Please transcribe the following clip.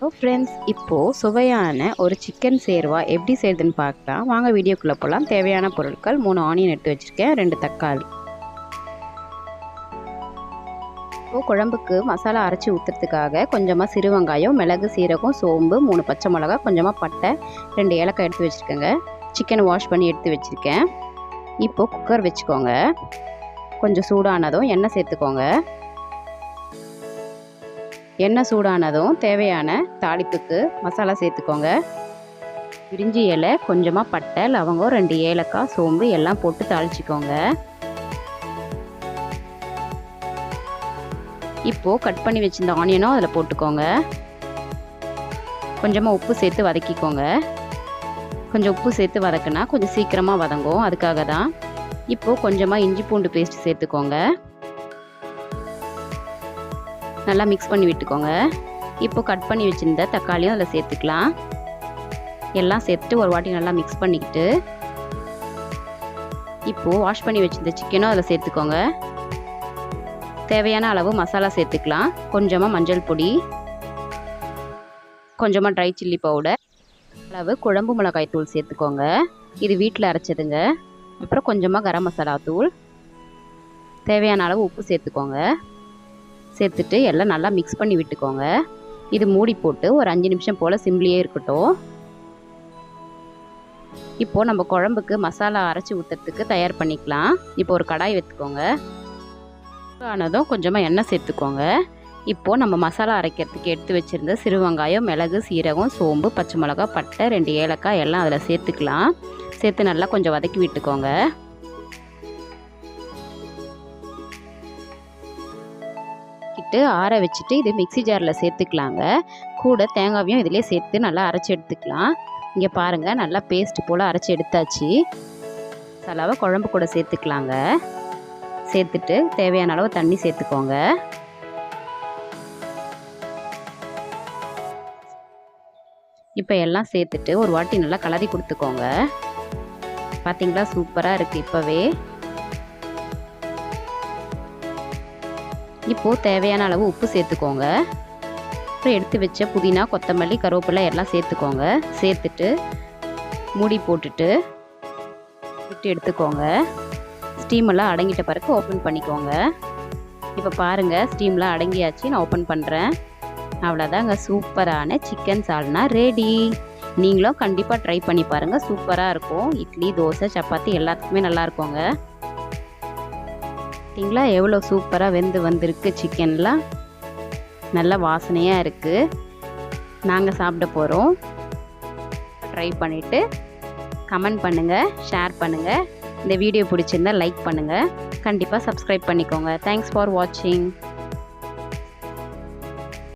Friends, இப்போது சுவையான ஒரு சிக்கன் சேர்வா எப்படி செய்யுதுன்னு பார்க்கலாம். வாங்க வீடியோக்குள்ளே போகலாம். தேவையான பொருட்கள்: 3 ஆனியன் எடுத்து வச்சுருக்கேன், 2 தக்காளி. இப்போது குழம்புக்கு மசாலா அரைச்சி ஊற்றுறதுக்காக கொஞ்சமாக சிறு வெங்காயம், மிளகு, சீரகம், சோம்பு, 3 பச்சை மிளகா, கொஞ்சமாக பட்டை, 2 ஏலக்காய் எடுத்து வச்சுருக்கேங்க. சிக்கனை வாஷ் பண்ணி எடுத்து வச்சுருக்கேன். இப்போது குக்கர் வச்சுக்கோங்க. கொஞ்சம் சூடானதும் எண்ணெய் சேர்த்துக்கோங்க. எண்ணெய் சூடானதும் தேவையான தாளிப்புக்கு மசாலா சேர்த்துக்கோங்க. பிரிஞ்சி இலை, கொஞ்சமாக பட்டை, லவங்கம், 2 ஏலக்காய், சோம்பு எல்லாம் போட்டு தாளிச்சிக்கோங்க. இப்போது கட் பண்ணி வச்சிருந்த ஆனியனும் அதில் போட்டுக்கோங்க. கொஞ்சமாக உப்பு சேர்த்து வதக்கிக்கோங்க. கொஞ்சம் உப்பு சேர்த்து வதக்குனா கொஞ்சம் சீக்கிரமாக வதங்கும், அதுக்காக தான். இப்போது கொஞ்சமாக இஞ்சி பூண்டு பேஸ்ட் சேர்த்துக்கோங்க. நல்லா மிக்ஸ் பண்ணி விட்டுக்கோங்க. இப்போ கட் பண்ணி வச்சுருந்த தக்காளியும் அதில் சேர்த்துக்கலாம். எல்லாம் சேர்த்துட்டு ஒரு வாட்டி நல்லா மிக்ஸ் பண்ணிக்கிட்டு இப்போது வாஷ் பண்ணி வச்சுருந்த சிக்கனும் அதில் சேர்த்துக்கோங்க. தேவையான அளவு மசாலா சேர்த்துக்கலாம். கொஞ்சமாக மஞ்சள் பொடி, கொஞ்சமாக ட்ரை சில்லி பவுடர், அளவு குழம்பு மிளகாய் தூள் சேர்த்துக்கோங்க. இது வீட்டில் அரைச்சதுங்க. அப்புறம் கொஞ்சமாக கரம் மசாலா தூள், தேவையான அளவு உப்பு சேர்த்துக்கோங்க. சேர்த்துட்டு எல்லாம் நல்லா மிக்ஸ் பண்ணி விட்டுக்கோங்க. இது மூடி போட்டு ஒரு 5 நிமிஷம் போல் சிம்லியே இருக்கட்டும். இப்போது நம்ம குழம்புக்கு மசாலா அரைச்சி ஊற்றுறதுக்கு தயார் பண்ணிக்கலாம். இப்போ ஒரு கடாய் வைத்துக்கோங்க. ஆனதும் கொஞ்சமாக எண்ணெய் சேர்த்துக்கோங்க. இப்போது நம்ம மசாலா அரைக்கிறதுக்கு எடுத்து வச்சுருந்த சிறு வெங்காயம், மிளகு, சீரகம், சோம்பு, பச்சை மிளகா, பட்டை, 2 ஏலக்காய் எல்லாம் அதில் சேர்த்துக்கலாம். சேர்த்து நல்லா கொஞ்சம் வதக்கி விட்டுக்கோங்க. ஆற வச்சுட்டு இது மிக்ஸி ஜாரில் சேர்த்துக்கலாங்க. கூட தேங்காயும் இதிலே சேர்த்து நல்லா அரைச்சி எடுத்துக்கலாம். இங்கே பாருங்கள், நல்லா பேஸ்ட் போல் அரைச்சி எடுத்தாச்சு. மசாலாவை குழம்பு கூட சேர்த்துக்கலாங்க. சேர்த்துட்டு தேவையான அளவு தண்ணி சேர்த்துக்கோங்க. இப்போ எல்லாம் சேர்த்துட்டு ஒரு வாட்டி நல்லா கலரி கொடுத்துக்கோங்க. பார்த்தீங்களா, சூப்பராக இருக்குது இப்போவே. இப்போது தேவையான அளவு உப்பு சேர்த்துக்கோங்க. அப்புறம் எடுத்து வச்ச புதினா, கொத்தமல்லி, கருவேப்பிலை எல்லாம் சேர்த்துக்கோங்க. சேர்த்துட்டு மூடி போட்டுட்டு விட்டு எடுத்துக்கோங்க. ஸ்டீமெல்லாம் அடங்கிட்ட பிறகு ஓப்பன் பண்ணிக்கோங்க. இப்போ பாருங்கள், ஸ்டீம்லாம் அடங்கியாச்சு. நான் ஓப்பன் பண்ணுறேன். அவ்வளோதாங்க, சூப்பரான சிக்கன் சால்னா ரெடி. நீங்களும் கண்டிப்பாக ட்ரை பண்ணி பாருங்கள். சூப்பராக இருக்கும். இட்லி, தோசை, சப்பாத்தி எல்லாத்துக்குமே நல்லா இருக்குங்க. பார்த்தீங்களா எவ்வளோ சூப்பராக வெந்து வந்திருக்கு. சிக்கன்லாம் நல்ல வாசனையாக இருக்குது. நாங்கள் சாப்பிட போகிறோம். ட்ரை பண்ணிவிட்டு கமெண்ட் பண்ணுங்கள், ஷேர் பண்ணுங்கள். இந்த வீடியோ பிடிச்சிருந்தால் லைக் பண்ணுங்கள். கண்டிப்பாக சப்ஸ்கிரைப் பண்ணிக்கோங்க. தேங்க்ஸ் ஃபார் வாட்சிங்.